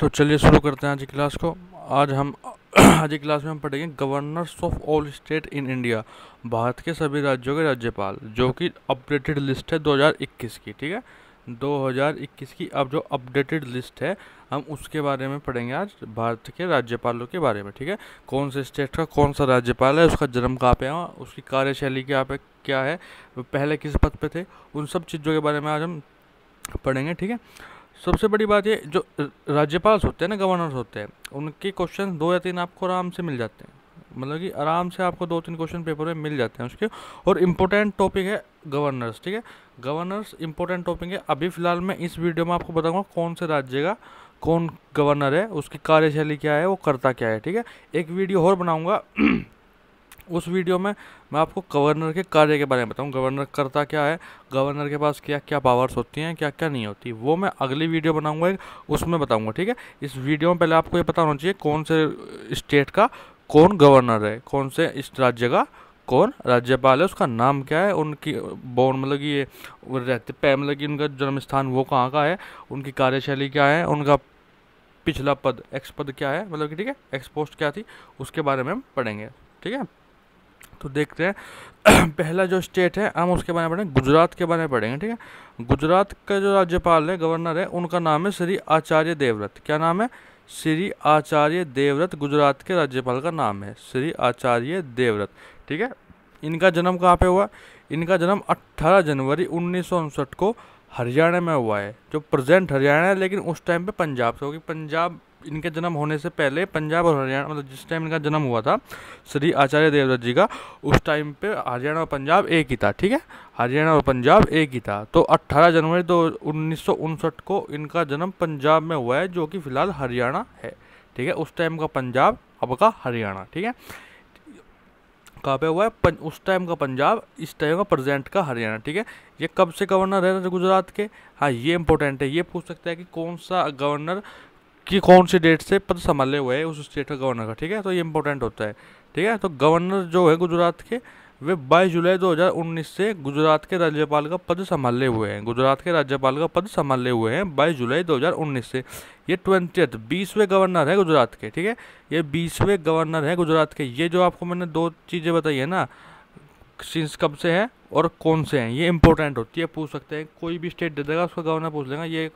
तो चलिए शुरू करते हैं आज की क्लास को। आज की क्लास में हम पढ़ेंगे governors of all state in India, Bharat के सभी राज्यों के राज्यपाल, जो कि अपडेटेड लिस्ट है 2021 की। ठीक है, 2021 की अब जो अपडेटेड लिस्ट है हम उसके बारे में पढ़ेंगे आज, भारत के राज्यपालों के बारे में। ठीक है, कौन से स्टेट का कौन सा राज्यपाल है, उसका जन्म कहाँ पे है, उसकी कार्यशैली क्या है, वो पहले किस पद पे थे, उन सब चीज़ों के बारे में आज हम पढ़ेंगे। ठीक है, सबसे बड़ी बात ये, जो राज्यपाल होते हैं ना, गवर्नर्स होते हैं, उनके क्वेश्चन 2 या 3 आपको आराम से मिल जाते हैं। मतलब कि आराम से आपको 2-3 क्वेश्चन पेपर में मिल जाते हैं उसके। और इम्पोर्टेंट टॉपिक है गवर्नर्स। ठीक है, गवर्नर्स इंपॉर्टेंट टॉपिक है। अभी फिलहाल मैं इस वीडियो में आपको बताऊंगा कौन से राज्य का कौन गवर्नर है, उसकी कार्यशैली क्या है, वो करता क्या है। ठीक है, एक वीडियो और बनाऊंगा उस वीडियो में मैं आपको गवर्नर के कार्य के बारे में बताऊँ, गवर्नर करता क्या है, गवर्नर के पास क्या क्या पावर्स होती हैं, क्या क्या नहीं होती, वो मैं अगली वीडियो बनाऊंगा उसमें बताऊंगा। ठीक है, इस वीडियो में पहले आपको ये पता होना चाहिए कौन से स्टेट का कौन गवर्नर है, कौन से इस राज्य का कौन राज्यपाल है, उसका नाम क्या है, उनकी बोर्न मतलब कि ये रहते मतलब कि उनका जन्म स्थान वो कहाँ का है, उनकी कार्यशैली क्या है, उनका पिछला पद एक्स पद क्या है, मतलब कि ठीक है एक्स पोस्ट क्या थी, उसके बारे में हम पढ़ेंगे। ठीक है, तो देखते हैं पहला जो स्टेट है हम उसके बारे में पढ़ेंगे, गुजरात के बारे में पढ़ेंगे। ठीक है, गुजरात का जो राज्यपाल है, गवर्नर है, उनका नाम है श्री आचार्य देवव्रत। क्या नाम है? श्री आचार्य देवव्रत गुजरात के राज्यपाल का नाम है, श्री आचार्य देवव्रत। ठीक है, इनका जन्म कहाँ पे हुआ? इनका जन्म 18 जनवरी 1959 को हरियाणा में हुआ है, जो प्रेजेंट हरियाणा है, लेकिन उस टाइम पे पंजाब से होगी। पंजाब इनके जन्म होने से पहले पंजाब और हरियाणा, मतलब जिस टाइम इनका जन्म हुआ था श्री आचार्य देवव्रत जी का, उस टाइम पे हरियाणा और पंजाब एक ही था। ठीक है, हरियाणा और पंजाब एक ही था। तो 18 जनवरी 1959 को इनका जन्म पंजाब में हुआ है, जो कि फिलहाल हरियाणा है। ठीक है, उस टाइम का पंजाब, अब का हरियाणा। ठीक है, कहाँ पे हुआ है? उस टाइम का पंजाब, इस टाइम का प्रेजेंट का हरियाणा। ठीक है, ये कब से गवर्नर है गुजरात के? हाँ, ये इंपॉर्टेंट है, ये पूछ सकता है कि कौन सा गवर्नर कि कौन सी डेट से पद संभाले हुए है उस स्टेट का गवर्नर का। ठीक है, तो ये इंपॉर्टेंट होता है। ठीक है, तो गवर्नर जो है गुजरात के, वे 22 जुलाई 2019 से गुजरात के राज्यपाल का पद संभाले हुए हैं। गुजरात के राज्यपाल का पद संभाले हुए हैं 22 जुलाई 2019 से। ये 20वें गवर्नर है गुजरात के। ठीक है, ये 20वें गवर्नर है गुजरात के। ये जो आपको मैंने 2 चीज़ें बताई है ना, सिंस कब से है और कौन से हैं, ये इंपॉर्टेंट होती है, पूछ सकते हैं। कोई भी स्टेट दे देगा उसका गवर्नर पूछ लेगा। ये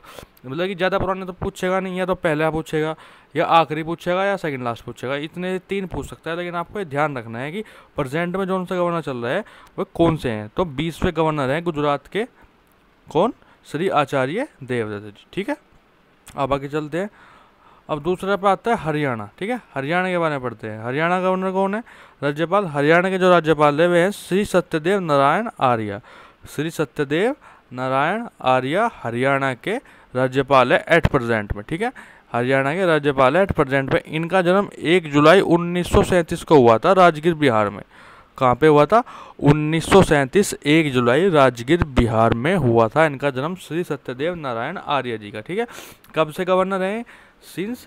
मतलब कि ज़्यादा पुराने तो पूछेगा नहीं, या तो पहला पूछेगा, या आखिरी पूछेगा, या सेकंड लास्ट पूछेगा, इतने 3 पूछ सकता है। लेकिन आपको ये ध्यान रखना है कि प्रेजेंट में जो सा गवर्नर चल रहा है वो कौन से हैं। तो 20वें गवर्नर हैं गुजरात के, कौन? श्री आचार्य देवव्रत जी। ठीक है, अब आगे चलते हैं। अब दूसरा पे आता है हरियाणा। ठीक है, हरियाणा के बारे में पढ़ते हैं। हरियाणा गवर्नर कौन है? राज्यपाल। हरियाणा के जो राज्यपाल है वे हैं श्री सत्यदेव नारायण आर्य। श्री सत्यदेव नारायण आर्य हरियाणा के राज्यपाल है एट प्रेजेंट में। ठीक है, हरियाणा के राज्यपाल है एट प्रेजेंट में। इनका जन्म 1 जुलाई 1937 को हुआ था राजगीर बिहार में। कहाँ पे हुआ था? 1937 1 जुलाई राजगीर बिहार में हुआ था इनका जन्म, श्री सत्यदेव नारायण आर्य जी का। ठीक है, कब से गवर्नर हैं? सिंस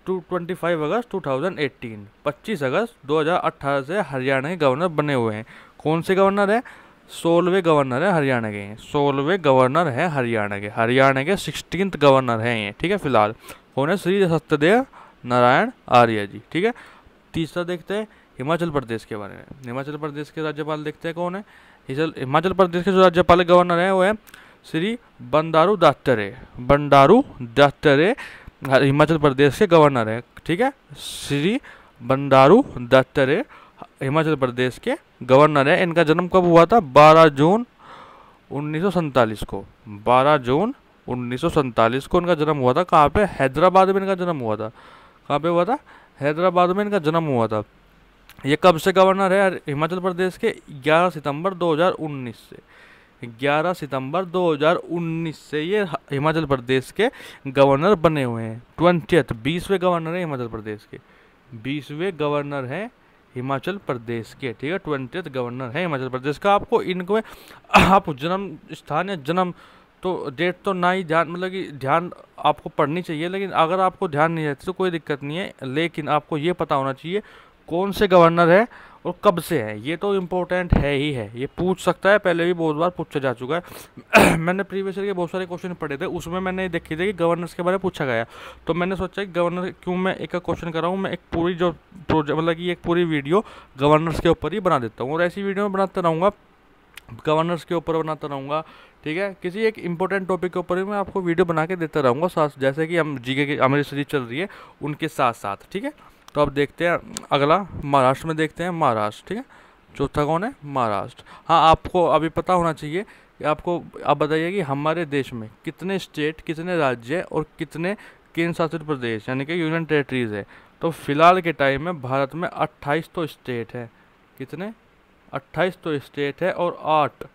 25 अगस्त 2018, 25 अगस्त 2018 से हरियाणा के गवर्नर बने हुए हैं। कौन से गवर्नर है? 16वें गवर्नर है हरियाणा के, 16वें गवर्नर है हरियाणा के। हरियाणा के 16th गवर्नर हैं ये। ठीक है, फिलहाल कौन है? श्री सत्यदेव नारायण आर्य जी। ठीक है, तीसरा देखते हैं हिमाचल प्रदेश के बारे में। हिमाचल प्रदेश के राज्यपाल देखते हैं कौन है। हिमाचल प्रदेश के जो राज्यपाल गवर्नर है वो है श्री बंडारू दत्तात्रेय। बंडारू दत्तात्रेय हिमाचल प्रदेश के गवर्नर है। ठीक है, श्री बंडारू दत्तात्रेय हिमाचल प्रदेश के गवर्नर है। इनका जन्म कब हुआ था? 12 जून 1947 को। 12 जून 1947 को इनका जन्म हुआ था। कहाँ पे? हैदराबाद में इनका जन्म हुआ था। कहाँ पे हुआ था? हैदराबाद में इनका जन्म हुआ था। ये कब से गवर्नर है हिमाचल प्रदेश के? 11 सितंबर 2019 से। 11 सितंबर 2019 से ये हिमाचल प्रदेश के गवर्नर बने हुए हैं। 20वें गवर्नर है हिमाचल प्रदेश के। 20वें गवर्नर हैं हिमाचल प्रदेश के। ठीक है, 20th गवर्नर है हिमाचल प्रदेश का। आपको इनको आप जन्म स्थान या जन्म तो डेट तो ना ही ध्यान, मतलब कि ध्यान आपको पढ़नी चाहिए, लेकिन अगर आपको ध्यान नहीं रहती तो कोई दिक्कत नहीं है। लेकिन आपको ये पता होना चाहिए कौन से गवर्नर है और कब से है, ये तो इम्पोर्टेंट है ही है, ये पूछ सकता है, पहले भी बहुत बार पूछा जा चुका है। मैंने प्रीवियस ईयर के बहुत सारे क्वेश्चन पढ़े थे, उसमें मैंने देखे थे कि गवर्नर्स के बारे में पूछा गया, तो मैंने सोचा कि गवर्नर क्यों मैं एक क्वेश्चन कर रहा हूँ, मैं एक पूरी जो प्रोजेक्ट मतलब कि एक पूरी वीडियो गवर्नर्स के ऊपर ही बना देता हूँ, और ऐसी वीडियो में बनाता रहूँगा, गवर्नर्स के ऊपर बनाता रहूँगा, ठीक है। किसी एक इंपॉर्टेंट टॉपिक के ऊपर भी मैं आपको वीडियो बना के देता रहूँगा साथ, जैसे कि हम जीके की हमारी सीरीज चल रही है उनके साथ साथ, ठीक है। तो अब देखते हैं अगला, महाराष्ट्र में देखते हैं, महाराष्ट्र, ठीक है। चौथा कौन है, महाराष्ट्र। हाँ, आपको अभी पता होना चाहिए कि आपको, आप बताइए कि हमारे देश में कितने स्टेट, कितने राज्य और कितने केंद्र शासित प्रदेश यानी कि यूनियन टेरिटरीज है। तो फिलहाल के टाइम में भारत में 28 तो स्टेट है, कितने, 28 तो स्टेट है और 8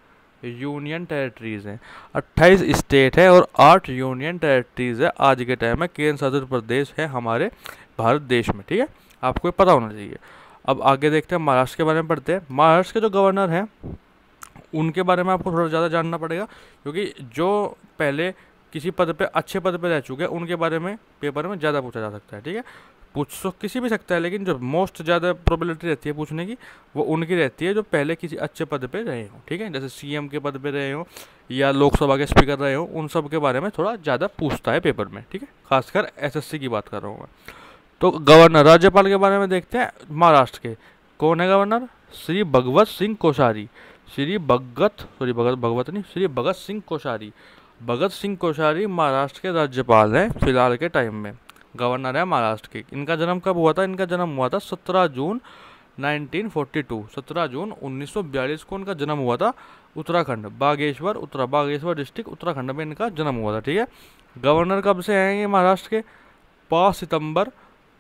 यूनियन टेरिटरीज हैं। 28 स्टेट है और 8 यूनियन टेरिटरीज है आज के टाइम में, केंद्र शासित प्रदेश है हमारे भारत देश में, ठीक है। आपको ये पता होना चाहिए। अब आगे देखते हैं, महाराष्ट्र के बारे में पढ़ते हैं। महाराष्ट्र के जो गवर्नर हैं उनके बारे में आपको थोड़ा ज़्यादा जानना पड़ेगा, क्योंकि जो पहले किसी पद पे, अच्छे पद पे रह चुके हैं, उनके बारे में पेपर में ज़्यादा पूछा जा सकता है, ठीक है। पूछ तो किसी भी सकता है, लेकिन जो मोस्ट ज़्यादा प्रोबेबिलिटी रहती है पूछने की, वो उनकी रहती है जो पहले किसी अच्छे पद पे रहे हों, ठीक है। जैसे सीएम के पद पे रहे हों या लोकसभा के स्पीकर रहे हों, उन सब के बारे में थोड़ा ज़्यादा पूछता है पेपर में, ठीक है। खासकर एसएससी की बात कर रहा हूँ मैं। तो गवर्नर, राज्यपाल के बारे में देखते हैं महाराष्ट्र के। कौन है गवर्नर, श्री भगवत सिंह कोश्यारी। श्री भगत सिंह कोश्यारी। भगत सिंह कोश्यारी महाराष्ट्र के राज्यपाल हैं फिलहाल के टाइम में, गवर्नर है महाराष्ट्र के। इनका जन्म कब हुआ था, इनका जन्म हुआ था 17 जून 1942, 17 जून 1942 को इनका जन्म हुआ था। उत्तराखंड, बागेश्वर डिस्ट्रिक्ट उत्तराखंड में इनका जन्म हुआ था, ठीक है। गवर्नर कब से हैं ये महाराष्ट्र के, 5 सितंबर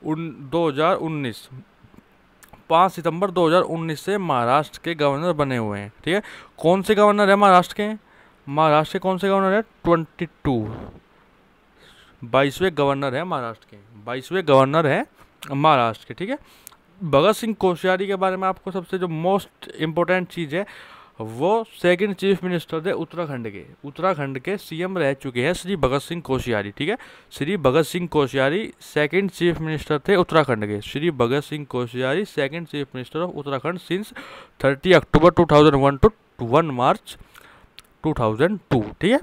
2019, 5 सितंबर 2019 से महाराष्ट्र के गवर्नर बने हुए हैं, ठीक है। कौन से गवर्नर है महाराष्ट्र के, महाराष्ट्र के कौन से गवर्नर है, 22वें गवर्नर है महाराष्ट्र के, 22वें गवर्नर है महाराष्ट्र के, ठीक है। भगत सिंह कोश्यारी के बारे में आपको सबसे जो मोस्ट इम्पोर्टेंट चीज़ है, वो सेकंड चीफ मिनिस्टर थे उत्तराखंड के सीएम रह चुके हैं श्री भगत सिंह कोश्यारी, ठीक है। Shri Bhagat Singh Koshyari second chief minister थे उत्तराखंड के। Shri Bhagat Singh Koshyari second chief minister of Uttarakhand since 30 October 2001 to 1 March 2002, ठीक है।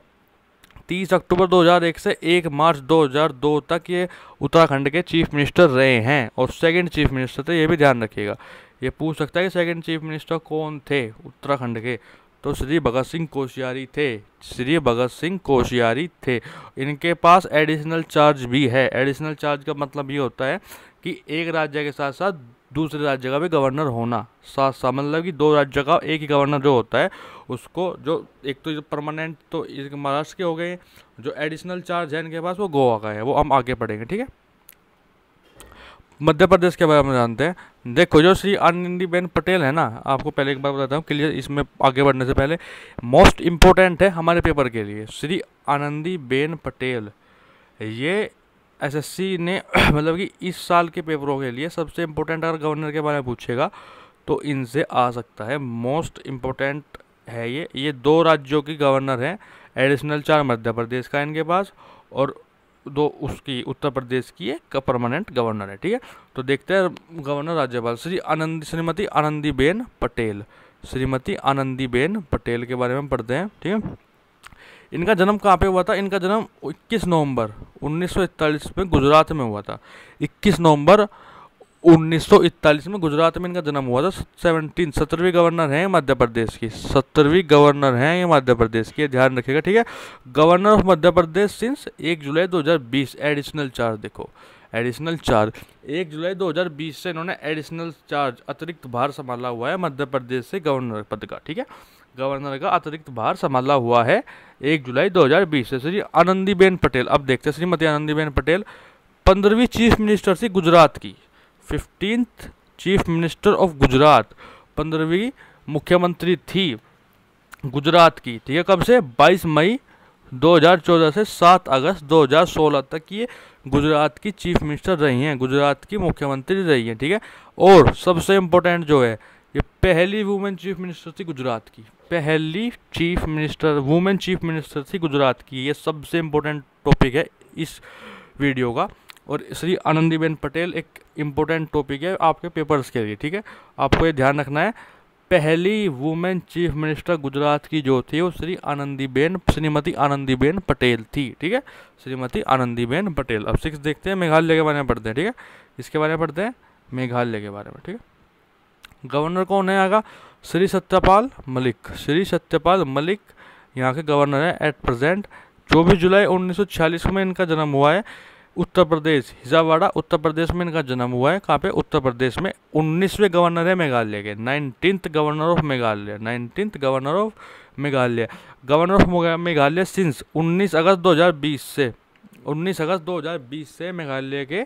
30 अक्टूबर 2001 से 1 मार्च 2002 तक ये उत्तराखंड के चीफ मिनिस्टर रहे हैं और सेकंड चीफ मिनिस्टर थे, ये भी ध्यान रखिएगा। ये पूछ सकता है कि सेकंड चीफ मिनिस्टर कौन थे उत्तराखंड के, तो श्री भगत सिंह कोश्यारी थे, श्री भगत सिंह कोश्यारी थे। इनके पास एडिशनल चार्ज भी है। एडिशनल चार्ज का मतलब ये होता है कि एक राज्य के साथ साथ दूसरे राज्य का भी गवर्नर होना, साथ मतलब कि 2 राज्य का एक ही गवर्नर जो होता है उसको, जो एक तो परमानेंट तो महाराष्ट्र के हो गए, जो एडिशनल चार्ज है इनके पास वो गोवा का है, वो हम आगे पढ़ेंगे, ठीक है। मध्य प्रदेश के बारे में जानते हैं। देखो, जो श्री आनंदीबेन पटेल है ना, आपको पहले एक बार बताता हूँ क्लियर, इसमें आगे बढ़ने से पहले मोस्ट इम्पोर्टेंट है हमारे पेपर के लिए, श्री आनंदीबेन पटेल। ये एसएससी ने मतलब कि इस साल के पेपरों के लिए सबसे इम्पोर्टेंट, अगर गवर्नर के बारे में पूछेगा तो इनसे आ सकता है, मोस्ट इम्पोर्टेंट है ये 2 राज्यों की गवर्नर हैं, एडिशनल 4 मध्य प्रदेश का इनके पास और 2 उसकी उत्तर प्रदेश की एक परमानेंट गवर्नर है, ठीक है। तो देखते हैं गवर्नर राज्यपाल श्रीमती आनंदीबेन पटेल। श्रीमती आनंदीबेन पटेल के बारे में पढ़ते हैं, ठीक है। इनका जन्म कहाँ पे हुआ था, इनका जन्म 21 नवंबर 1941 में गुजरात में हुआ था। 21 नवंबर 1941 में गुजरात में इनका जन्म हुआ था। 17वीं गवर्नर हैं मध्य प्रदेश की, 17वीं गवर्नर हैं ये मध्य प्रदेश की, ध्यान रखिएगा, ठीक है। Governor of Madhya Pradesh since 1 July 2020, additional charge देखो, एडिशनल चार्ज 1 जुलाई 2020 से इन्होंने एडिशनल चार्ज अतिरिक्त भार संभाला हुआ है मध्य प्रदेश से गवर्नर पद का, ठीक है। गवर्नर का अतिरिक्त भार संभाला हुआ है 1 जुलाई 2020 से श्री आनंदीबेन पटेल। अब देखते हैं श्रीमती आनंदीबेन पटेल 15वीं चीफ मिनिस्टर थी गुजरात की, 15th chief minister of Gujarat, 15वीं मुख्यमंत्री थी गुजरात की, ठीक है। कब से, 22 मई 2014 से 7 अगस्त 2016 तक ये गुजरात की चीफ मिनिस्टर रही हैं, गुजरात की मुख्यमंत्री रही हैं, ठीक है। और सबसे इम्पोर्टेंट जो है, ये पहली वुमेन चीफ मिनिस्टर थी गुजरात की, पहली वुमेन चीफ मिनिस्टर थी गुजरात की। ये सबसे इम्पोर्टेंट टॉपिक है इस वीडियो का, और श्री आनंदीबेन पटेल एक इम्पोर्टेंट टॉपिक है आपके पेपर्स के लिए, ठीक है, आपको ये ध्यान रखना है। पहली वुमेन चीफ मिनिस्टर गुजरात की जो थी वो श्रीमती आनंदीबेन पटेल थी, ठीक है, श्रीमती आनंदीबेन पटेल। अब 6 देखते हैं, मेघालय के बारे में पढ़ते हैं, ठीक है, इसके बारे में पढ़ते हैं, मेघालय के बारे में, ठीक है। गवर्नर कौन है यहाँ का? श्री सत्यपाल मलिक। श्री सत्यपाल मलिक यहाँ के गवर्नर है एट प्रेजेंट। 24 जुलाई 1946 में इनका जन्म हुआ है। उत्तर प्रदेश, हिजावाड़ा उत्तर प्रदेश में इनका जन्म हुआ है। कहाँ पे? उत्तर प्रदेश में। 19वें गवर्नर है मेघालय के, 19th governor of Meghalaya, 19th governor of Meghalaya. Governor of Meghalaya since 19 अगस्त 2020 से, 19 अगस्त 2020 से मेघालय के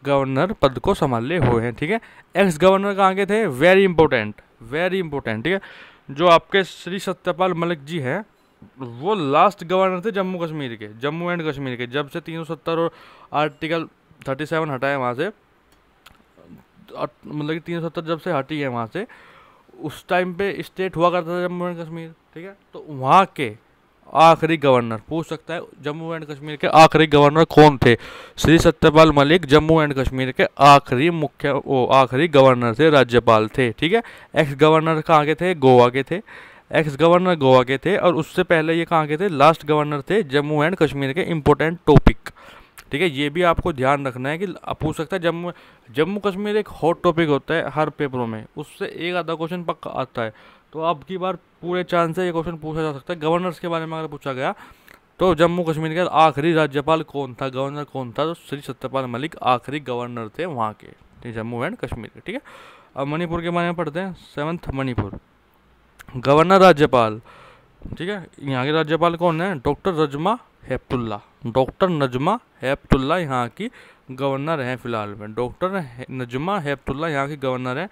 गवर्नर पद को संभाले हुए हैं, ठीक है। एक्स गवर्नर कहाँ के थे? वेरी इंपॉर्टेंट, वेरी इंपॉर्टेंट, ठीक है। जो आपके श्री सत्यपाल मलिक जी हैं वो लास्ट गवर्नर थे जम्मू कश्मीर के, जम्मू एंड कश्मीर के। जब से 370 और आर्टिकल 37 हटाए वहाँ से, मतलब कि 370 जब से हटी है वहाँ से, उस टाइम पे स्टेट हुआ करता था जम्मू एंड कश्मीर, ठीक है। तो वहाँ के आखिरी गवर्नर, पूछ सकता है जम्मू एंड कश्मीर के आखिरी गवर्नर कौन थे? श्री सत्यपाल मलिक जम्मू एंड कश्मीर के आखिरी गवर्नर थे, राज्यपाल थे, ठीक है। एक्स गवर्नर कहाँ के थे? गोवा के थे। एक्स गवर्नर गोवा के थे। और उससे पहले ये कहाँ के थे? लास्ट गवर्नर थे जम्मू एंड कश्मीर के। इंपॉर्टेंट टॉपिक, ठीक है, ये भी आपको ध्यान रखना है कि पूछ सकता है। जम्मू कश्मीर एक हॉट टॉपिक होता है हर पेपरों में, उससे एक आधा क्वेश्चन पक्का आता है। तो अब की बार पूरे चांस से ये क्वेश्चन पूछा जा सकता है। गवर्नर्स के बारे में अगर पूछा गया तो जम्मू कश्मीर के आखिरी राज्यपाल कौन था, गवर्नर कौन था? तो श्री सत्यपाल मलिक आखिरी गवर्नर थे वहाँ के, जम्मू एंड कश्मीर के, ठीक है। अब मणिपुर के बारे में पढ़ते हैं। 7th मणिपुर। गवर्नर राज्यपाल, ठीक है, यहाँ के राज्यपाल कौन है? डॉक्टर नजमा हेपतुल्ला। डॉक्टर नजमा हेपतुल्ला यहाँ की गवर्नर हैं फिलहाल में। डॉक्टर नजमा हेपतुल्ला यहाँ की गवर्नर है,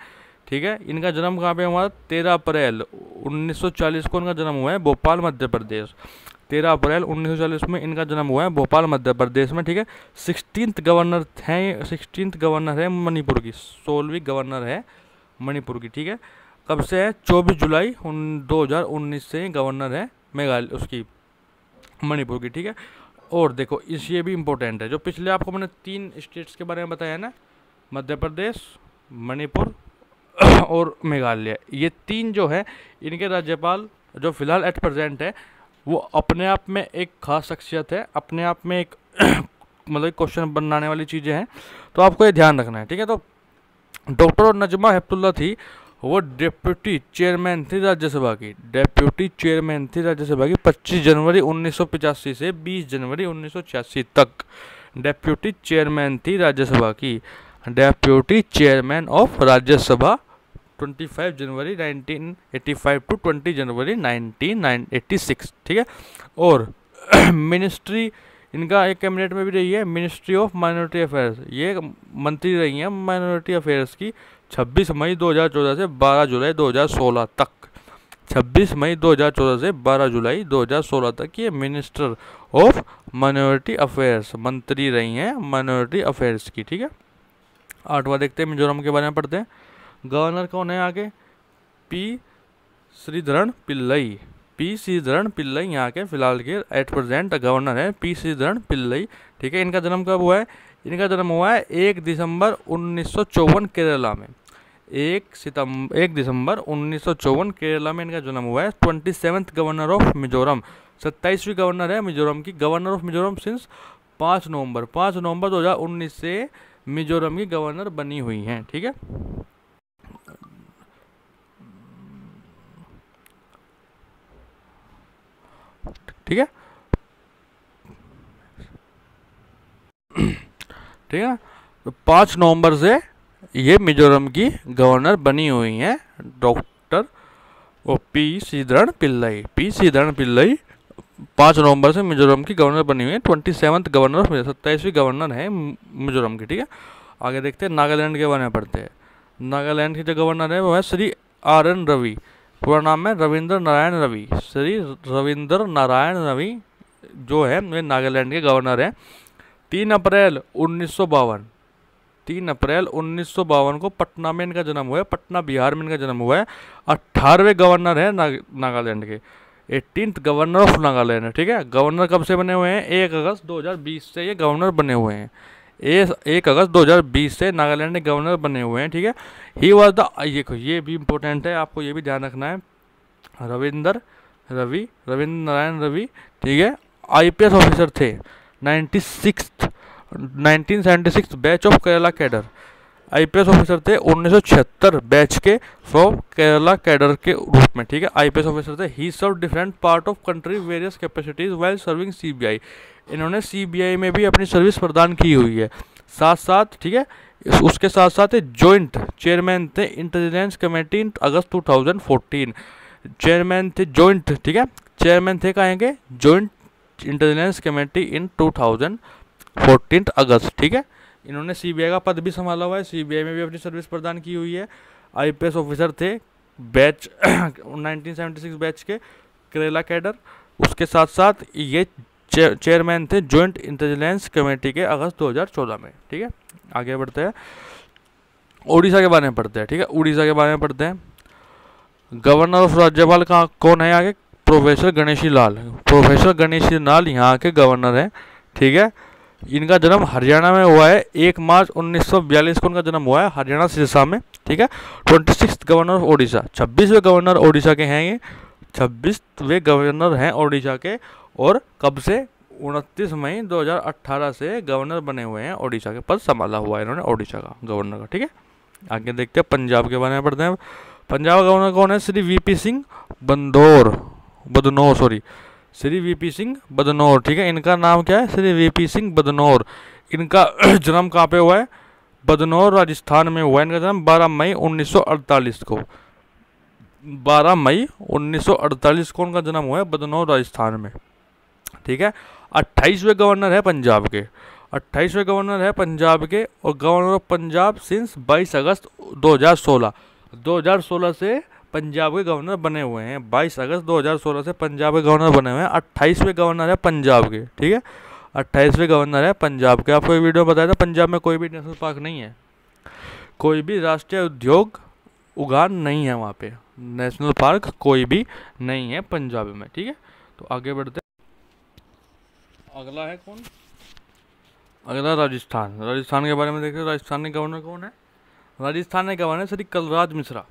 ठीक है। इनका जन्म कहाँ पे हुआ? 13 अप्रैल 1940 को इनका जन्म हुआ है भोपाल मध्य प्रदेश। 13 अप्रैल 1940 में इनका जन्म हुआ है भोपाल मध्य प्रदेश में, ठीक है। 16th गवर्नर हैं, 16th गवर्नर है मणिपुर की, 16वीं गवर्नर है मणिपुर की, ठीक है। कब से है? 24 जुलाई 2019 से गवर्नर है मेघालय उसकी, मणिपुर की, ठीक है। और देखो ये भी इम्पोर्टेंट है, जो पिछले आपको मैंने 3 स्टेट्स के बारे में बताया ना, मध्य प्रदेश, मणिपुर और मेघालय, ये 3 जो है इनके राज्यपाल जो फिलहाल एट प्रेजेंट है वो अपने आप में एक खास शख्सियत है, अपने आप में एक मतलब क्वेश्चन बनाने वाली चीज़ें हैं, तो आपको ये ध्यान रखना है, ठीक है। तो डॉक्टर नजमा हेपतुल्ला थी, वो डिप्यूटी चेयरमैन थी राज्यसभा की, डिप्यूटी चेयरमैन थी राज्यसभा की 25 जनवरी 1985 से 20 जनवरी 1986 तक डिप्यूटी चेयरमैन थी राज्यसभा की। Deputy chairman of Rajya Sabha 25 January 1985 to 20 January 1986, ठीक है। और मिनिस्ट्री इनका एक कैबिनेट में भी रही है, मिनिस्ट्री ऑफ माइनॉरिटी अफेयर्स, ये मंत्री रही हैं माइनॉरिटी अफेयर्स की 26 मई 2014 से 12 जुलाई 2016 तक। 26 मई 2014 से 12 जुलाई 2016 तक ये मिनिस्टर ऑफ माइनॉरिटी अफेयर्स, मंत्री रही हैं माइनॉरिटी अफेयर्स की, ठीक है। 8वां देखते हैं, मिजोरम के बारे में पढ़ते हैं। गवर्नर कौन है आगे? पी श्रीधरन पिल्लई। पी श्रीधरन पिल्लई यहाँ के फिलहाल के एट प्रेजेंट गवर्नर है, पी श्रीधरन पिल्लई, ठीक है। इनका जन्म कब हुआ है? इनका जन्म हुआ है 1 दिसंबर 1954 केरला में। 1 दिसंबर 1954 केरला में इनका जन्म हुआ है। 27th गवर्नर ऑफ मिजोरम, 27वीं गवर्नर है मिजोरम की। Governor of Mizoram since 5 November 2019 से मिजोरम की गवर्नर बनी हुई हैं, ठीक है। ठीक है, ठीक है। तो 5 नवंबर से ये मिजोरम की गवर्नर बनी हुई हैं doctor P Sreedharan Pillai. P Sreedharan Pillai 5 नवंबर से मिजोरम की गवर्नर बनी हुई है। 27th गवर्नर, 27वीं गवर्नर है मिजोरम की, ठीक है। आगे देखते हैं, नागालैंड के बारे में पढ़ते हैं। नागालैंड के जो गवर्नर है वो है श्री RN रवि, पूरा नाम है रविंद्र नारायण रवि। श्री रविंद्र नारायण रवि जो है वे नागालैंड के गवर्नर हैं। 3 अप्रैल 1952 को पटना में इनका जन्म हुआ है, पटना बिहार में इनका जन्म हुआ है। 18वें गवर्नर है नागालैंड के, 18th गवर्नर ऑफ नागालैंड, ठीक है। गवर्नर कब से बने हुए हैं? 1 अगस्त 2020 से ये गवर्नर बने हुए हैं। 1 अगस्त 2020 से नागालैंड के गवर्नर बने हुए हैं, ठीक है। ही वॉज द, ये भी इम्पोर्टेंट है, आपको ये भी ध्यान रखना है, रविंद्र नारायण रवि, ठीक है, आईपीएस ऑफिसर थे। 1976 batch of Kerala cadre, IPS officer थे 1976 बैच के फ्रॉम केरला कैडर के रूप में, ठीक है, आईपीएस ऑफिसर थे। He serve different part of country various capacities while serving CBI, इन्होंने सीबीआई में भी अपनी सर्विस प्रदान की हुई है। साथ साथ, ठीक है, उसके साथ साथ जॉइंट चेयरमैन थे इंटेलिजेंस कमेटी इन अगस्त 2014, चेयरमैन थे जॉइंट, ठीक है, चेयरमैन थे कहेंगे जॉइंट इंटेलिजेंस कमेटी इन 2014 अगस्त, ठीक है। इन्होंने सीबीआई का पद भी संभाला हुआ है, सीबीआई में भी अपनी सर्विस प्रदान की हुई है। आईपीएस ऑफिसर थे बैच 1976 बैच के केरला कैडर, उसके साथ साथ ये चेयरमैन थे जॉइंट इंटेलिजेंस कमेटी के अगस्त 2014 में, ठीक है। आगे बढ़ते हैं, उड़ीसा के बारे में पढ़ते हैं, ठीक है, उड़ीसा के बारे में पढ़ते हैं। गवर्नर ऑफ राज्यपाल का कौन है आगे? प्रोफेसर गणेशी लाल, प्रोफेसर गणेशी लाल यहाँ के गवर्नर हैं, ठीक है। इनका जन्म हरियाणा में हुआ है, 1 मार्च 1942 को उनका जन्म हुआ है हरियाणा सिरसा में, ठीक है। 26th गवर्नर ऑफ ओडिशा, 26वें गवर्नर ओडिशा के हैं ये, 26वें गवर्नर हैं ओडिशा के, और कब से? 29 मई 2018 से गवर्नर बने हुए हैं, ओडिशा के पद संभाला हुआ है इन्होंने ओडिशा का गवर्नर का, ठीक है। आगे देखते हैं पंजाब के बारे में पढ़ते हैं। पंजाब गवर्नर कौन है? श्री वीपी सिंह बदनौर, श्री वीपी सिंह बदनौर, ठीक है, इनका नाम क्या है? श्री वीपी सिंह बदनौर। इनका जन्म कहाँ पे हुआ है? बदनौर राजस्थान में हुआ है। इनका जन्म 12 मई 1948 को, 12 मई 1948 को उनका जन्म हुआ है बदनौर राजस्थान में, ठीक है। 28वें गवर्नर है पंजाब के, 28वें गवर्नर है पंजाब के, और गवर्नर ऑफ पंजाब सिंस 22 अगस्त 2016 से पंजाब के गवर्नर बने हुए हैं। 22 अगस्त 2016 से पंजाब के गवर्नर बने हुए हैं। 28वें गवर्नर है पंजाब के, ठीक है, 28वें गवर्नर है पंजाब के। आपको ये वीडियो बताया था, पंजाब में कोई भी नेशनल पार्क नहीं है, कोई भी राष्ट्रीय उद्योग उद्यान नहीं है वहाँ पे, नेशनल पार्क कोई भी नहीं है पंजाब में, ठीक है। तो आगे बढ़ते, अगला है कौन? अगला राजस्थान, राजस्थान के बारे में देखते हैं। राजस्थान के गवर्नर कौन है? राजस्थान के गवर्नर श्री कलराज मिश्रा,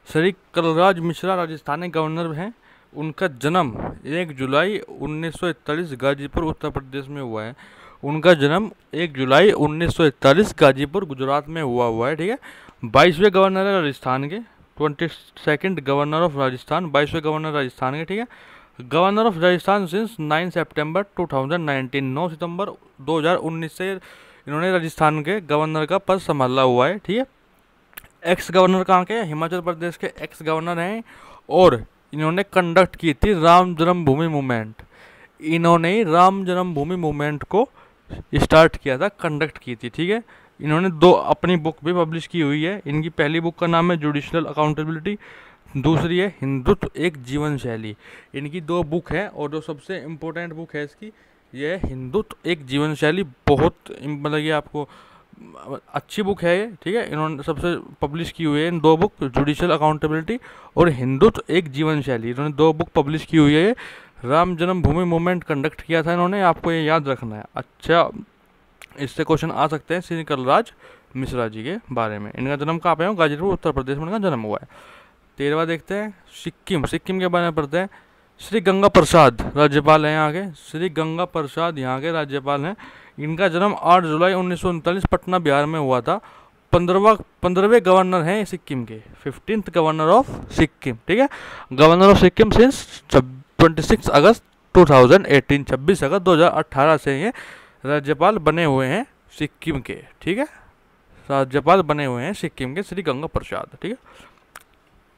श्री कलराज मिश्रा राजस्थान के गवर्नर हैं। उनका जन्म 1 जुलाई 1941 गाजीपुर उत्तर प्रदेश में हुआ है। उनका जन्म 1 जुलाई 1941 गाजीपुर गुजरात में हुआ है, ठीक है। 22वें गवर्नर है राजस्थान के, 22nd गवर्नर ऑफ राजस्थान, 22वें गवर्नर राजस्थान के, ठीक है। गवर्नर ऑफ राजस्थान सिंस 9 सितंबर 2019, 9 सितंबर 2019 से इन्होंने राजस्थान के गवर्नर का पद संभाला हुआ है, ठीक है। एक्स गवर्नर कहाँ के? हिमाचल प्रदेश के एक्स गवर्नर हैं, और इन्होंने कंडक्ट की थी राम जन्मभूमि मूवमेंट, इन्होंने राम जन्मभूमि मूवमेंट को स्टार्ट किया था, कंडक्ट की थी, ठीक है। इन्होंने 2 अपनी बुक भी पब्लिश की हुई है। इनकी पहली बुक का नाम है जुडिशियल अकाउंटेबिलिटी, दूसरी है हिंदुत्व एक जीवन शैली। इनकी 2 बुक है, और जो सबसे इम्पोर्टेंट बुक है इसकी, ये है हिंदुत्व एक जीवन शैली। बहुत मतलब ये आपको अच्छी बुक है ये, ठीक है। इन्होंने सबसे पब्लिश की हुई है इन 2 बुक, जुडिशियल अकाउंटेबिलिटी और हिंदुत्व एक जीवन शैली। इन्होंने 2 बुक पब्लिश की हुई है। ये राम जन्मभूमि मूवमेंट कंडक्ट किया था इन्होंने, आपको ये याद रखना है। अच्छा, इससे क्वेश्चन आ सकते हैं श्री कलराज मिश्रा जी के बारे में। इनका जन्म कहाँ पे है? गाजीपुर उत्तर प्रदेश में इनका जन्म हुआ है। 13वां देखते हैं सिक्किम, सिक्किम के बारे में पढ़ते हैं। श्री गंगा प्रसाद राज्यपाल हैं यहाँ के, श्री गंगा प्रसाद यहाँ के राज्यपाल हैं। इनका जन्म 8 जुलाई 1939 पटना बिहार में हुआ था। 15वें गवर्नर हैं सिक्किम के, 15th गवर्नर ऑफ सिक्किम, ठीक है। गवर्नर ऑफ सिक्किम सिंस 26 अगस्त 2018, 26 अगस्त 2018 से ये राज्यपाल बने हुए हैं सिक्किम के, ठीक है। राज्यपाल बने हुए हैं सिक्किम के श्री गंगा प्रसाद, ठीक है।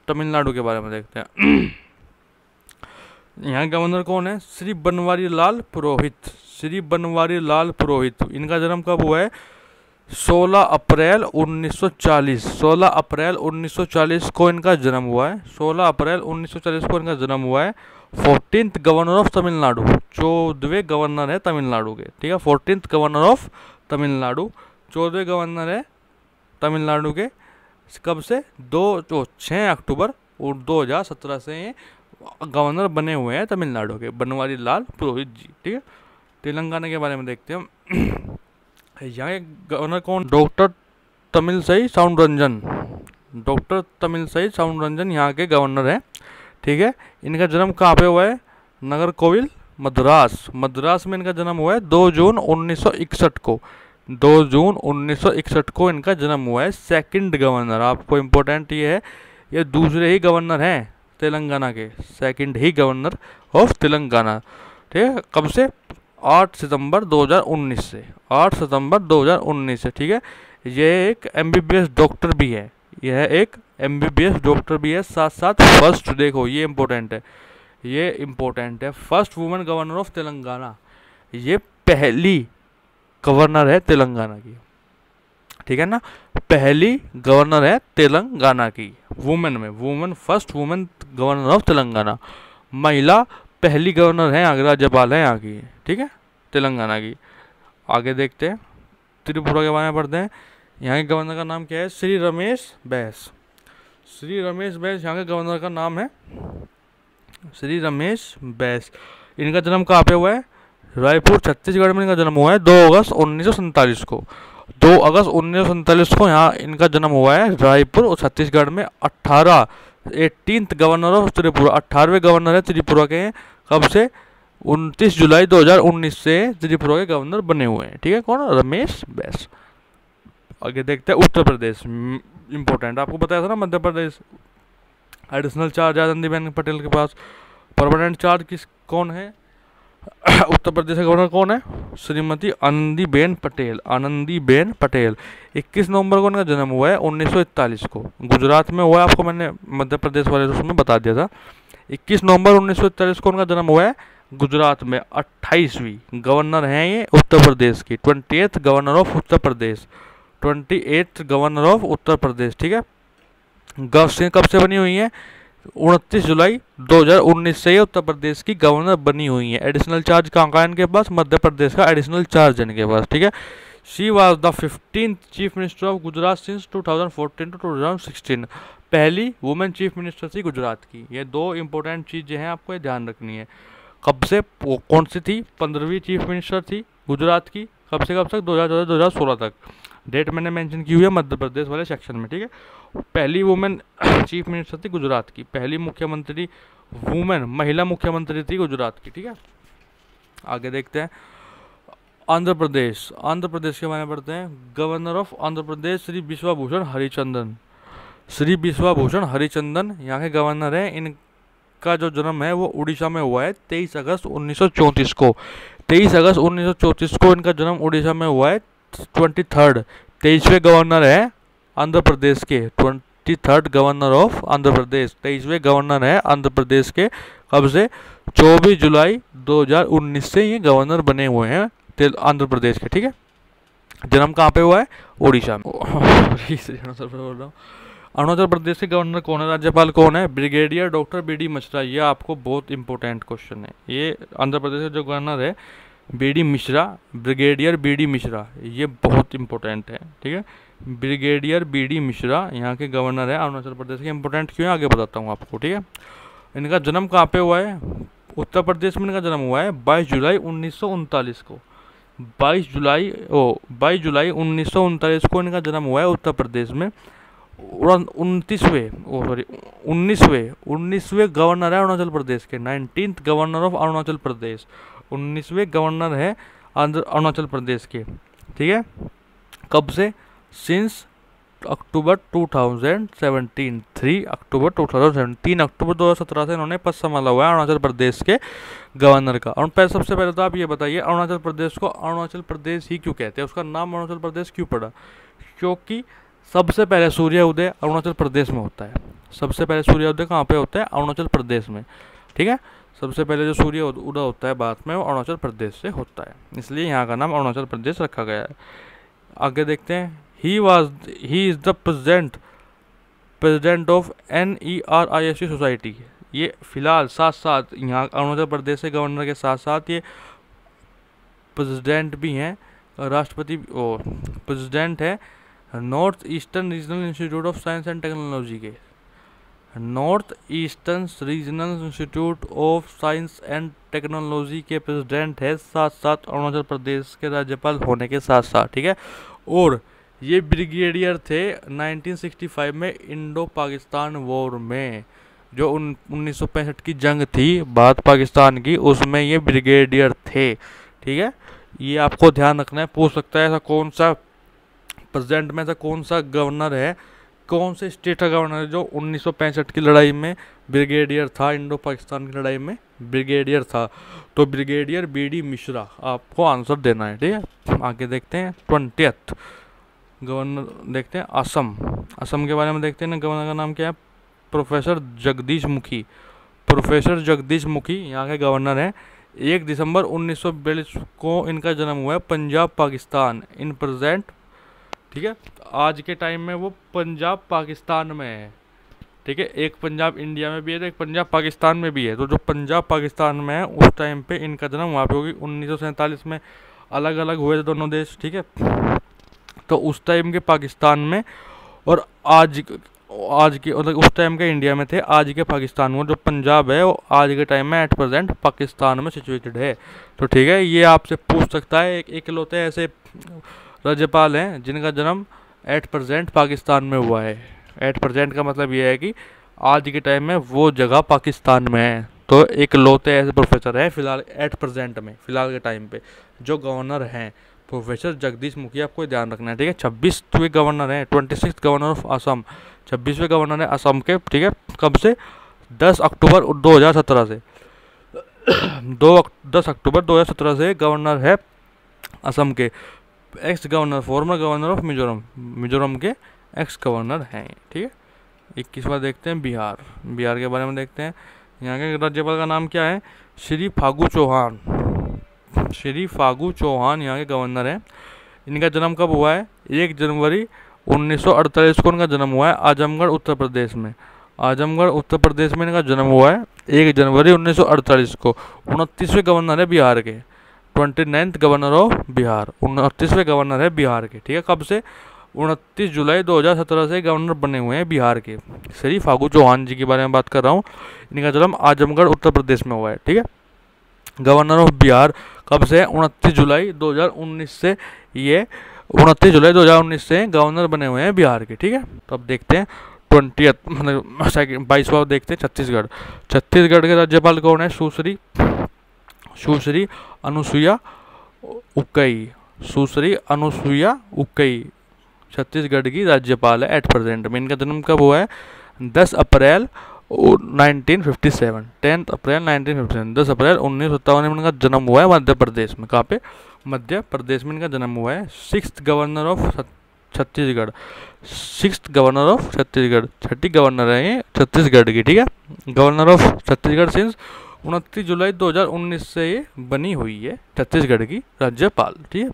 तमिलनाडु के बारे में देखते हैं। यहाँ गवर्नर कौन है? श्री बनवारी लाल पुरोहित, श्री बनवारी लाल पुरोहित। इनका जन्म कब हुआ है? 16 अप्रैल 1940, 16 अप्रैल 1940 को इनका जन्म हुआ है। 16 अप्रैल 1940 को इनका जन्म हुआ है। 14th गवर्नर ऑफ तमिलनाडु, 14वें गवर्नर है तमिलनाडु के, ठीक है। 14th गवर्नर ऑफ तमिलनाडु, 14वें गवर्नर है तमिलनाडु के। कब से? 6 अक्टूबर 2017 से ये गवर्नर बने हुए हैं तमिलनाडु के, बनवारी लाल पुरोहित जी, ठीक है। तेलंगाना के बारे में देखते हैं हम। यहाँ के गवर्नर कौन? डॉक्टर तमिलसाई साउंडरंजन। डॉक्टर तमिलसाई साउंडरंजन यहाँ के गवर्नर हैं, ठीक है। इनका जन्म कहाँ पे हुआ है? नागरकोविल, मद्रास। मद्रास में इनका जन्म हुआ है 2 जून 1961 को। 2 जून 1961 को इनका जन्म हुआ है। सेकंड गवर्नर, आपको इम्पोर्टेंट ये है, ये दूसरे ही गवर्नर हैं तेलंगाना के, second he governor of Telangana, ठीक है। कब से? 8 सितंबर 2019 से, 8 सितंबर 2019 से, ठीक है। ये एक MBBS डॉक्टर भी है, यह एक MBBS डॉक्टर भी है, साथ साथ फर्स्ट, देखो ये इम्पोर्टेंट है, ये इम्पोर्टेंट है, first women governor of Telangana. ये पहली गवर्नर है तेलंगाना की, ठीक है ना, पहली गवर्नर है तेलंगाना की, वुमेन में, women, first women governor of Telangana. महिला पहली गवर्नर है, आगे राज्यपाल है यहाँ की, ठीक है, तेलंगाना की। आगे देखते हैं, त्रिपुरा के बारे में पढ़ते हैं। यहाँ के गवर्नर का नाम क्या है? श्री रमेश बैस। श्री रमेश बैस यहाँ के गवर्नर का नाम है, श्री रमेश बैस। इनका जन्म कहाँ पे हुआ है? रायपुर, छत्तीसगढ़ में इनका जन्म हुआ है 2 अगस्त 1947 को। 2 अगस्त 1947 को यहाँ इनका जन्म हुआ है रायपुर और छत्तीसगढ़ में। 18th गवर्नर ऑफ त्रिपुरा, 18वें गवर्नर है त्रिपुरा के। कब से? 29 जुलाई 2019 से त्रिपुरा के गवर्नर बने हुए हैं, ठीक है। कौन? रमेश बैस। आगे देखते हैं उत्तर प्रदेश, इम्पोर्टेंट, आपको बताया था ना मध्य प्रदेश एडिशनल चार्ज आनंदीबेन पटेल के पास। परमानेंट चार्ज कौन है? उत्तर प्रदेश के गवर्नर कौन है? श्रीमती आनंदीबेन पटेल, आनंदीबेन पटेल। 21 नवंबर को उनका जन्म हुआ है 1941 को, गुजरात में हुआ है, आपको मैंने मध्य प्रदेश वाले उसमें बता दिया था। 21 नवंबर 1941 को उनका जन्म हुआ है गुजरात में। 28वीं गवर्नर हैं ये उत्तर प्रदेश की, 28th governor of Uttar Pradesh, 28th governor of Uttar Pradesh, ठीक है। कब से बनी हुई है? 29 जुलाई 2019 से ये उत्तर प्रदेश की गवर्नर बनी हुई है। एडिशनल चार्ज कहाँ का इनके पास? मध्य प्रदेश का एडिशनल चार्ज इनके पास, ठीक है। She was the 15th chief minister of Gujarat since 2014 to 2016। पहली वुमेन चीफ मिनिस्टर थी गुजरात की। ये 2 इंपॉर्टेंट चीज़ें हैं, आपको ये ध्यान रखनी है। कब से, कौन सी थी? 15वीं चीफ मिनिस्टर थी गुजरात की। कब से कब तक? 2016 तक। डेट मैंने मेंशन की हुई है मध्य प्रदेश वाले सेक्शन में, ठीक है। पहली वुमेन चीफ मिनिस्टर थी गुजरात की, पहली मुख्यमंत्री वुमेन, महिला मुख्यमंत्री थी गुजरात की, ठीक है। आगे देखते हैं आंध्र प्रदेश, आंध्र प्रदेश के बारे में पढ़ते हैं। गवर्नर ऑफ आंध्र प्रदेश श्री विश्वभूषण हरिचंदन, श्री विश्वभूषण हरिचंदन यहाँ के गवर्नर हैं। इनका जो जन्म है वो उड़ीसा में हुआ है 23 अगस्त 1934 को। 23 अगस्त 1934 को इनका जन्म उड़ीसा में हुआ है। 23वें गवर्नर है आंध्र प्रदेश के, 23rd governor of Andhra Pradesh, 23वें गवर्नर है आंध्र प्रदेश के। कब से? 24 जुलाई 2019 से ये गवर्नर बने हुए हैं आंध्र प्रदेश के, ठीक है। जन्म कहाँ पे हुआ है? उड़ीसा में। अरुणाचल प्रदेश के गवर्नर कौन है? राज्यपाल कौन है? Brigadier doctor BD Mishra. ये आपको बहुत इंपॉर्टेंट क्वेश्चन है। ये आंध्र प्रदेश का जो गवर्नर है BD Mishra, brigadier BD Mishra, ये बहुत इंपॉर्टेंट है, ठीक है। ब्रिगेडियर BD मिश्रा यहाँ के गवर्नर है अरुणाचल प्रदेश के। इंपॉर्टेंट क्यों है आगे बताता हूँ आपको, ठीक है। इनका जन्म कहाँ पे हुआ है? उत्तर प्रदेश में इनका जन्म हुआ है 22 जुलाई 1939 को। 22 जुलाई 1939 को इनका जन्म हुआ है उत्तर प्रदेश में। 19वें गवर्नर है अरुणाचल प्रदेश के, 19th governor of Arunachal Pradesh, 19वें गवर्नर है अरुणाचल प्रदेश के, ठीक है। कब से? सिंस अक्टूबर 2017, 3 अक्टूबर 2017, 3 अक्टूबर 2017 से इन्होंने पद संभाला हुआ है अरुणाचल प्रदेश के गवर्नर का। और सबसे पहले तो आप ये बताइए अरुणाचल प्रदेश को अरुणाचल प्रदेश ही क्यों कहते हैं? उसका नाम अरुणाचल प्रदेश क्यों पड़ा? क्योंकि सबसे पहले सूर्य उदय अरुणाचल प्रदेश में होता है। सबसे पहले सूर्य उदय कहाँ पे होता है? अरुणाचल प्रदेश में, ठीक है। सबसे पहले जो सूर्य उदय होता है भारत में वो अरुणाचल प्रदेश से होता है, इसलिए यहाँ का नाम अरुणाचल प्रदेश रखा गया है। आगे देखते हैं। He is the president of NERISC society. ये फिलहाल साथ साथ यहाँ अरुणाचल प्रदेश के गवर्नर के साथ साथ ये प्रेसिडेंट भी हैं, राष्ट्रपति और प्रेसिडेंट है north eastern regional institute of science and technology के। North eastern regional institute of science and technology के प्रेसिडेंट है, साथ साथ अरुणाचल प्रदेश के राज्यपाल होने के साथ साथ, ठीक है। और ये ब्रिगेडियर थे 1965 में इंडो पाकिस्तान वॉर में, जो 1965 की जंग थी भारत पाकिस्तान की, उसमें ये ब्रिगेडियर थे, ठीक है। ये आपको ध्यान रखना है, पूछ सकता है ऐसा कौन सा प्रेसिडेंट में ऐसा कौन सा गवर्नर है, कौन से स्टेट का गवर्नर है जो 1965 की लड़ाई में ब्रिगेडियर था, इंडो पाकिस्तान की लड़ाई में ब्रिगेडियर था। तो ब्रिगेडियर BD मिश्रा आपको आंसर देना है, ठीक है। आगे देखते हैं 20th गवर्नर, देखते हैं असम। असम के बारे में देखते हैं ना, गवर्नर का नाम क्या है, प्रोफेसर जगदीश मुखी। प्रोफेसर जगदीश मुखी यहाँ के गवर्नर हैं। 1 दिसंबर 1942 को इनका जन्म हुआ है, पंजाब पाकिस्तान इन प्रेजेंट, ठीक है। आज के टाइम में वो पंजाब पाकिस्तान में है, ठीक है। एक पंजाब इंडिया में भी है तो एक पंजाब पाकिस्तान में भी है। तो जो पंजाब पाकिस्तान में है उस टाइम पे इनका जन्म वहाँ पे होगी। 1947 में अलग अलग हुए थे दोनों देश, ठीक है। तो उस टाइम के पाकिस्तान में और आज के मतलब उस टाइम के इंडिया में थे, आज के पाकिस्तान में जो पंजाब है वो आज के टाइम में एट प्रेजेंट पाकिस्तान में सिचुएटेड है। तो ठीक है, ये आपसे पूछ सकता है। एक इकलौते ऐसे राज्यपाल हैं जिनका जन्म एट प्रेजेंट पाकिस्तान में हुआ है। एट प्रेजेंट का मतलब ये है कि आज के टाइम में वो जगह पाकिस्तान में है। तो इकलौते ऐसे प्रोफेसर हैं फिलहाल एट प्रेजेंट में, फिलहाल के टाइम पे जो गवर्नर हैं प्रोफेसर जगदीश मुखी, आपको ध्यान रखना है, ठीक है। 26वें गवर्नर हैं, 26th गवर्नर ऑफ असम, 26वें गवर्नर है असम के, ठीक है। कब से? 10 अक्टूबर 2017 से 10 अक्टूबर 2017 से गवर्नर है असम के। X governor, former governor of Mizoram, Mizoram के एक्स गवर्नर हैं, ठीक है। 21वां देखते हैं बिहार। बिहार के बारे में देखते हैं। यहाँ के राज्यपाल का नाम क्या है? श्री फागू चौहान। श्री फागू चौहान यहाँ के गवर्नर हैं। इनका जन्म कब हुआ है? 1 जनवरी 1948 को इनका जन्म हुआ है आजमगढ़ उत्तर प्रदेश में। आजमगढ़ उत्तर प्रदेश में इनका जन्म हुआ है 1 जनवरी 1948 को। 29वें गवर्नर है बिहार के, 29th गवर्नर ऑफ बिहार, 29वें गवर्नर है बिहार के, ठीक है। कब से? 29 जुलाई 2017 से गवर्नर बने हुए हैं बिहार के। श्री फागू चौहान जी के बारे में बात कर रहा हूँ। इनका जन्म आजमगढ़ उत्तर प्रदेश में हुआ है, ठीक है। गवर्नर ऑफ बिहार कब से? 29 जुलाई 2019 से, ये 29 जुलाई 2019 से गवर्नर बने हुए हैं बिहार के, ठीक है। तो अब देखते हैं 20th मतलब 22वां देखते हैं छत्तीसगढ़। छत्तीसगढ़ के राज्यपाल कौन है? सुश्री अनुसुईया उइके। सुश्री अनुसुईया उइके छत्तीसगढ़ की राज्यपाल है एट प्रेजेंट में। इनका जन्म कब हुआ है? 10 अप्रैल 1957, 10 अप्रैल 1957, 10 अप्रैल 1957 में इनका जन्म हुआ है मध्य प्रदेश में। कहाँ पे? मध्य प्रदेश में इनका जन्म हुआ है। 6th governor of Chhattisgarh, 6th governor of Chhattisgarh, Chhathi governor है ये छत्तीसगढ़ की, ठीक है। गवर्नर ऑफ छत्तीसगढ़ सिंस 29 जुलाई 2019 से ये बनी हुई है छत्तीसगढ़ की राज्यपाल, ठीक है।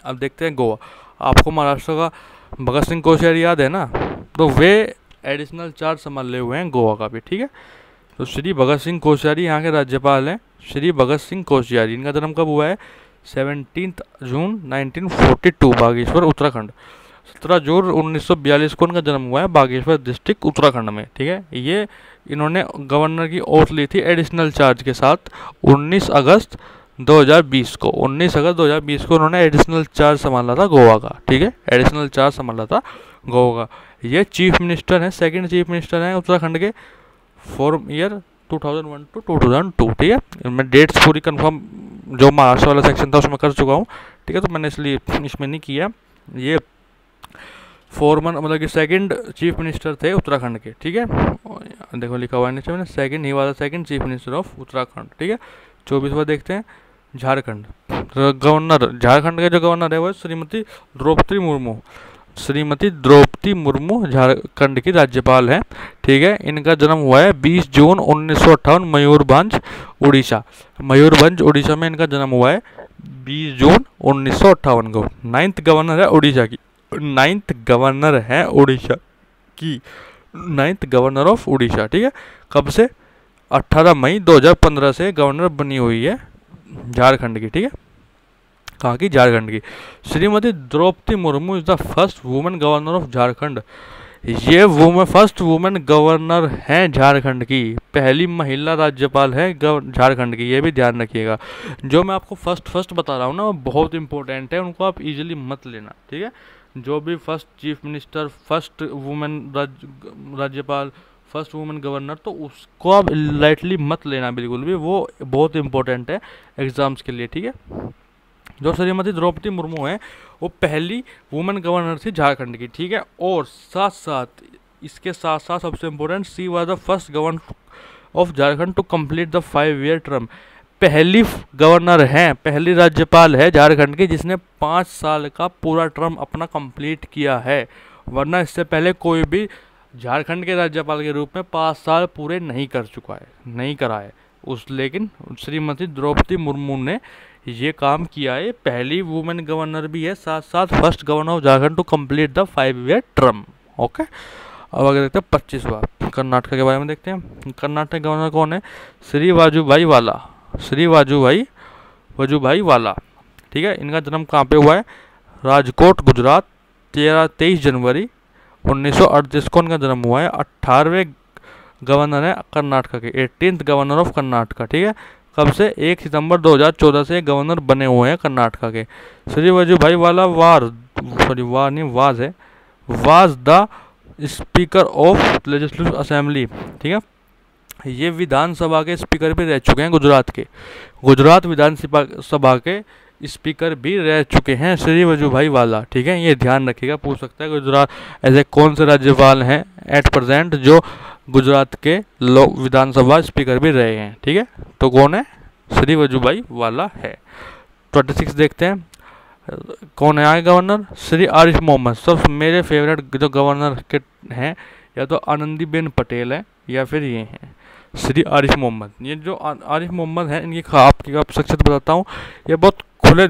अब देखते हैं गोवा। आपको महाराष्ट्र का भगत सिंह कोश्यारी याद है ना, तो वे एडिशनल चार्ज संभाले हुए हैं गोवा का भी, ठीक है। तो श्री भगत सिंह कोश्यारी यहाँ के राज्यपाल हैं। श्री भगत सिंह कोश्यारी, इनका जन्म कब हुआ है? 17 जून 1942 बागेश्वर उत्तराखंड। 17 जून 1942 को इनका जन्म हुआ है बागेश्वर डिस्ट्रिक्ट उत्तराखंड में, ठीक है। ये इन्होंने गवर्नर की ओथ ली थी एडिशनल चार्ज के साथ 19 अगस्त 2020 को। 19 अगस्त 2020 को उन्होंने एडिशनल चार्ज संभाला था गोवा का, ठीक है। एडिशनल चार्ज संभाला था गोवा का। ये चीफ मिनिस्टर हैं, सेकंड चीफ मिनिस्टर हैं उत्तराखंड के फॉर ईयर 2001 to 2002, ठीक है। मैं डेट्स पूरी कंफर्म जो महाराष्ट्र वाला सेक्शन था उसमें कर चुका हूँ, ठीक है। तो मैंने इसलिए इसमें नहीं किया। ये फॉर्मर मतलब कि सेकंड चीफ मिनिस्टर थे उत्तराखंड के, ठीक है। देखो लिखा हुआ है नीचे मैंने, सेकंड ही वाला second chief minister of Uttarakhand, ठीक है। 24वां देखते हैं झारखंड। गवर्नर, झारखंड के जो गवर्नर है वो श्रीमती द्रौपदी मुर्मू। श्रीमती द्रौपदी मुर्मू झारखंड की राज्यपाल हैं, ठीक है। इनका जन्म हुआ है 20 जून 1958 मयूरभंज उड़ीसा। मयूरभंज उड़ीसा में इनका जन्म हुआ है 20 जून 1958 को। 9th गवर्नर है उड़ीसा की, 9th गवर्नर है उड़ीसा की, 9th गवर्नर ऑफ उड़ीसा, ठीक है। कब से? 18 मई 2015 से गवर्नर बनी हुई है झारखंड की, ठीक है। कहाँ की? झारखंड की। Shrimati Draupadi Murmu is the first women governor of Jharkhand. ये फर्स्ट वुमेन गवर्नर हैं झारखंड की, पहली महिला राज्यपाल है झारखंड की, ये भी ध्यान रखिएगा। जो मैं आपको फर्स्ट बता रहा हूँ ना, वो बहुत इंपॉर्टेंट है, उनको आप इजीली मत लेना, ठीक है। जो भी first chief minister, first women राज्यपाल, फर्स्ट वुमेन गवर्नर, तो उसको आप लाइटली मत लेना बिल्कुल भी, वो बहुत इंपॉर्टेंट है एग्जाम्स के लिए, ठीक है। जो श्रीमती द्रौपदी मुर्मू हैं वो पहली वुमेन गवर्नर थी झारखंड की, ठीक है। और इसके साथ साथ सबसे important, she was the first governor of Jharkhand to complete the 5-year term. पहली गवर्नर हैं, पहली राज्यपाल है झारखंड की जिसने 5 साल का पूरा टर्म अपना कंप्लीट किया है, वरना इससे पहले कोई भी झारखंड के राज्यपाल के रूप में 5 साल पूरे नहीं कर चुका है, नहीं करा है लेकिन श्रीमती द्रौपदी मुर्मू ने ये काम किया है, पहली वुमेन गवर्नर भी है, साथ साथ first governor of Jharkhand to complete the 5-year term. Okay, अब अगर देखते हैं 25वां कर्नाटक के बारे में देखते हैं। कर्नाटक गवर्नर कौन है? श्री वाजूभाई वाला, श्री वाजूभाई वाला, ठीक है। इनका जन्म कहाँ पे हुआ है? राजकोट, गुजरात। 23 जनवरी 1938 को इनका जन्म हुआ है। 18वें गवर्नर है कर्नाटक के, 18th गवर्नर ऑफ कर्नाटका, ठीक है। कब से? 1 सितंबर 2014 से गवर्नर बने हुए हैं कर्नाटका के। श्री वाजूभाई वाला was the speaker of legislative assembly, ठीक है। ये विधानसभा के स्पीकर भी रह चुके हैं गुजरात विधानसभा के स्पीकर भी रह चुके हैं श्री वाजूभाई वाला, ठीक है। ये ध्यान रखिएगा, पूछ सकता है गुजरात ऐसे कौन से राज्यपाल हैं एट प्रेजेंट जो गुजरात के विधानसभा स्पीकर भी रहे हैं, ठीक है। तो कौन है? श्री वाजूभाई वाला है। 26 देखते हैं, कौन है आगे गवर्नर? श्री आरिफ मोहम्मद। सब मेरे फेवरेट जो गवर्नर के हैं, या तो आनंदीबेन पटेल है या फिर ये हैं श्री आरिफ मोहम्मद। ये जो आरिफ मोहम्मद हैं, इनकी आपकी आप शख्सियत बताता हूँ, ये बहुत खुले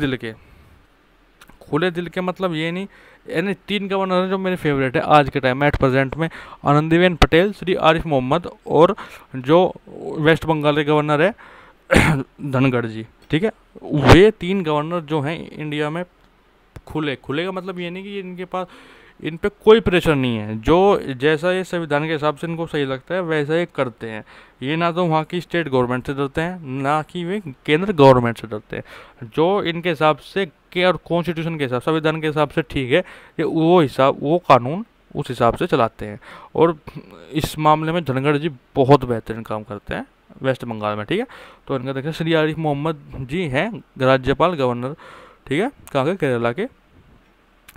दिल के मतलब ये नहीं, यानी 3 गवर्नर हैं जो मेरे फेवरेट है आज के टाइम एट प्रेजेंट में, आनंदीबेन पटेल, श्री आरिफ मोहम्मद और जो वेस्ट बंगाल के गवर्नर है धनखड़ जी, ठीक है। वे 3 गवर्नर जो हैं इंडिया में खुले का मतलब ये नहीं कि इनके पास इन पे कोई प्रेशर नहीं है, जो जैसा ये संविधान के हिसाब से इनको सही लगता है वैसा ये करते हैं। ये ना तो वहाँ की स्टेट गवर्नमेंट से डरते हैं, ना कि वे केंद्र गवर्नमेंट से डरते हैं। जो इनके हिसाब से के और कॉन्स्टिट्यूशन के हिसाब, संविधान के हिसाब से ठीक है, ये वो कानून उस हिसाब से चलाते हैं। और इस मामले में धनखड़ जी बहुत बेहतरीन काम करते हैं वेस्ट बंगाल में, ठीक है। तो इनका देखिए श्री आरिफ मोहम्मद जी हैं राज्यपाल गवर्नर, ठीक है, कहाँ के? केरला के।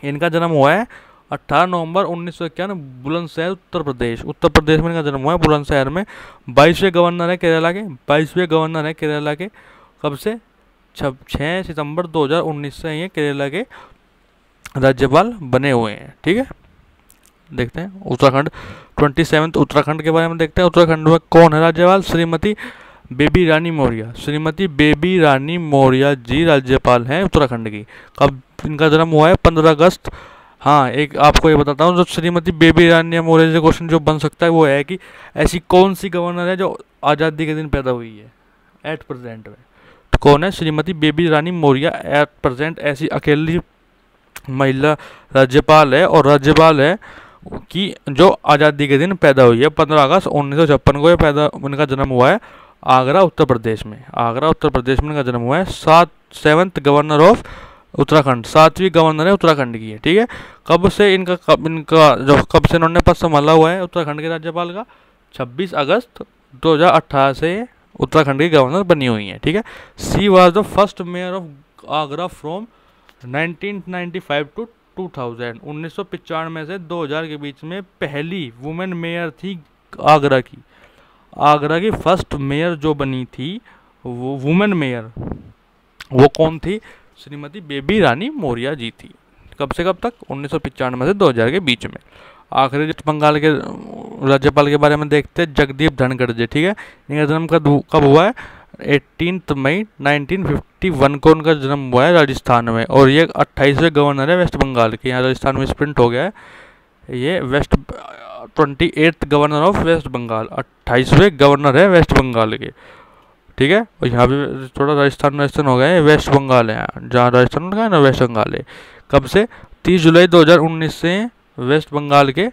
इनका जन्म हुआ है 18 नवंबर 1991 बुलंदशहर उत्तर प्रदेश में इनका जन्म हुआ है, बुलंदशहर में। 22वें गवर्नर है केरला के। कब से? 6 सितंबर 2019 से ये केरला के राज्यपाल बने हुए हैं, ठीक है। देखते हैं उत्तराखंड, 27 उत्तराखंड के बारे में देखते हैं। उत्तराखंड में कौन है राज्यपाल? श्रीमती बेबी रानी मौर्य जी राज्यपाल हैं उत्तराखंड की। कब इनका जन्म हुआ है? 15 अगस्त। हाँ, एक आपको ये बताता हूँ, जो श्रीमती बेबी रानी मौर्य से क्वेश्चन जो बन सकता है वो है कि ऐसी कौन सी गवर्नर है जो आज़ादी के दिन पैदा हुई है एट प्रेजेंट में? तो कौन है? श्रीमती बेबी रानी मौर्य एट प्रेजेंट ऐसी अकेली महिला राज्यपाल है, और राज्यपाल है कि जो आज़ादी के दिन पैदा हुई है। 15 अगस्त 1956 को ये उनका जन्म हुआ है आगरा उत्तर प्रदेश में इनका जन्म हुआ है। 7th गवर्नर ऑफ उत्तराखंड, 7वीं गवर्नर है उत्तराखंड की है, ठीक है। कब से इन्होंने पद संभाला हुआ है उत्तराखंड के राज्यपाल का? 26 अगस्त 2018 से उत्तराखंड की गवर्नर बनी हुई है, ठीक है। She was the first mayor of Agra from 1995 to 2000। 1995 से 2000 के बीच में पहली वुमेन मेयर थी आगरा की फर्स्ट मेयर जो बनी थी, वो वुमेन मेयर, वो कौन थी? श्रीमती बेबी रानी मौर्य जी थी। कब से कब तक? 1995 से 2000 के बीच में। आखिरी वेस्ट बंगाल के राज्यपाल के बारे में देखते हैं, जगदीप धनखड़ जी, ठीक है। इनका जन्म कब हुआ है? 18 मई 1951 को उनका जन्म हुआ है राजस्थान में, और ये 28वें गवर्नर है वेस्ट बंगाल के। यहाँ राजस्थान में स्प्रिंट हो गया है, ये 28th governor of West Bengal, 28वें गवर्नर है वेस्ट बंगाल के, ठीक है। और यहाँ भी थोड़ा राजस्थान हो गया है, वेस्ट बंगाल है, जहाँ राजस्थान का है ना वेस्ट बंगाल है। कब से? 30 जुलाई 2019 से वेस्ट बंगाल के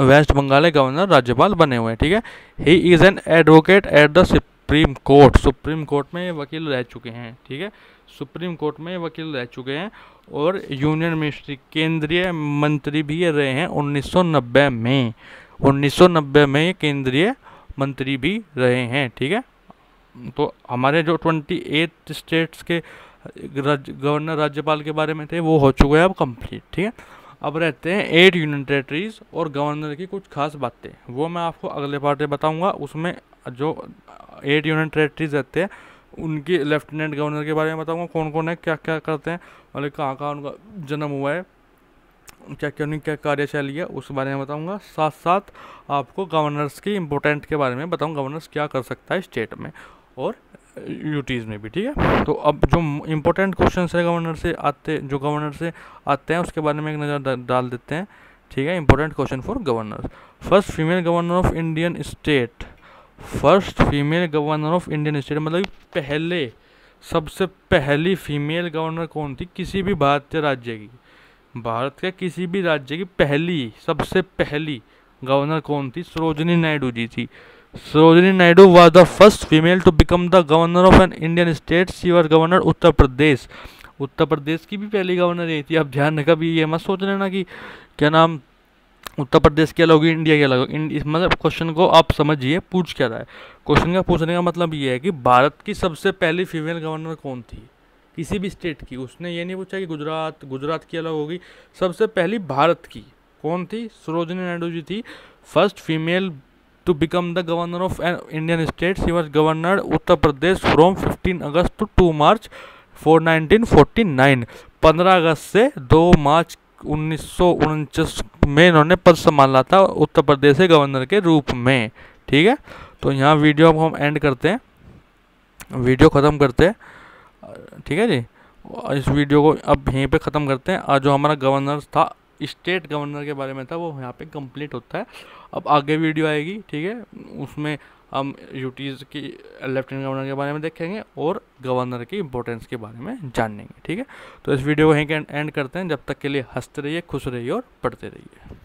वेस्ट बंगाल के गवर्नर राज्यपाल बने हुए हैं, ठीक है। He is an advocate at the supreme court, supreme court में ये वकील रह चुके हैं, ठीक है, सुप्रीम कोर्ट में ये वकील रह चुके हैं। और यूनियन मिनिस्ट्री, केंद्रीय मंत्री भी ये रहे हैं 1990 में, 1990 में ये केंद्रीय मंत्री भी रहे हैं, ठीक है। तो हमारे जो 28 स्टेट्स के गवर्नर राज्यपाल के बारे में थे वो हो चुके हैं अब कंप्लीट, ठीक है। अब रहते हैं 8 यूनियन टेरेटरीज और गवर्नर की कुछ खास बातें, वो मैं आपको अगले पार्ट में बताऊंगा। उसमें जो 8 यूनियन टेरेटरीज रहते हैं उनके लेफ्टिनेंट गवर्नर के बारे में बताऊंगा, कौन कौन है, क्या क्या करते हैं, मतलब कहाँ कहाँ उनका जन्म हुआ है, क्या क्या उनकी क्या कार्यशैली है, उस बारे में बताऊंगा। साथ साथ आपको गवर्नर्स की इम्पोर्टेंट के बारे में बताऊंगा, गवर्नर्स क्या कर सकता है स्टेट में और यूटीज़ में भी, ठीक है। तो अब जो इम्पोर्टेंट क्वेश्चन है गवर्नर से आते हैं उसके बारे में एक नज़र डाल देते हैं, ठीक है। Important question for governor. First female governor of Indian state, first female governor of Indian state मतलब पहले, सबसे पहली फीमेल गवर्नर कौन थी किसी भी भारतीय राज्य की, भारत के किसी भी राज्य की पहली, सबसे पहली गवर्नर कौन थी? सरोजिनी नायडू जी थी। Sarojini Naidu was the first female to become the governor of an Indian state, she was governor Uttar Pradesh. Uttar Pradesh की भी पहली गवर्नर यही थी। अब ध्यान रखा भी, ये मत सोच लेना कि क्या नाम उत्तर प्रदेश की अलग होगी, इंडिया की अलग होगी। मतलब क्वेश्चन को आप समझिए पूछ क्या रहा है। क्वेश्चन का पूछने का मतलब ये है कि भारत की सबसे पहली फीमेल गवर्नर कौन थी किसी भी स्टेट की। उसने ये नहीं पूछा कि गुजरात की अलग होगी, सबसे पहली भारत की कौन थी? सरोजिनी नायडू जी थी, first female to become the governor of an Indian state. She was governor Uttar Pradesh from 15 August to 2 March 1949। 15 अगस्त से 2 मार्च 1949 में इन्होंने पद संभाला था उत्तर प्रदेश के गवर्नर के रूप में, ठीक है। तो यहाँ वीडियो हम एंड करते हैं, वीडियो ख़त्म करते हैं, ठीक है जी। इस वीडियो को अब यहीं पे ख़त्म करते हैं। आज जो हमारा गवर्नर था, स्टेट गवर्नर के बारे में था, वो यहाँ पे कंप्लीट होता है। अब आगे वीडियो आएगी, ठीक है, उसमें हम यूटीज़ की लेफ्टिनेंट गवर्नर के बारे में देखेंगे और गवर्नर की इंपॉर्टेंस के बारे में जानेंगे, ठीक है। तो इस वीडियो को यहीं एंड करते हैं। जब तक के लिए हंसते रहिए, खुश रहिए और पढ़ते रहिए।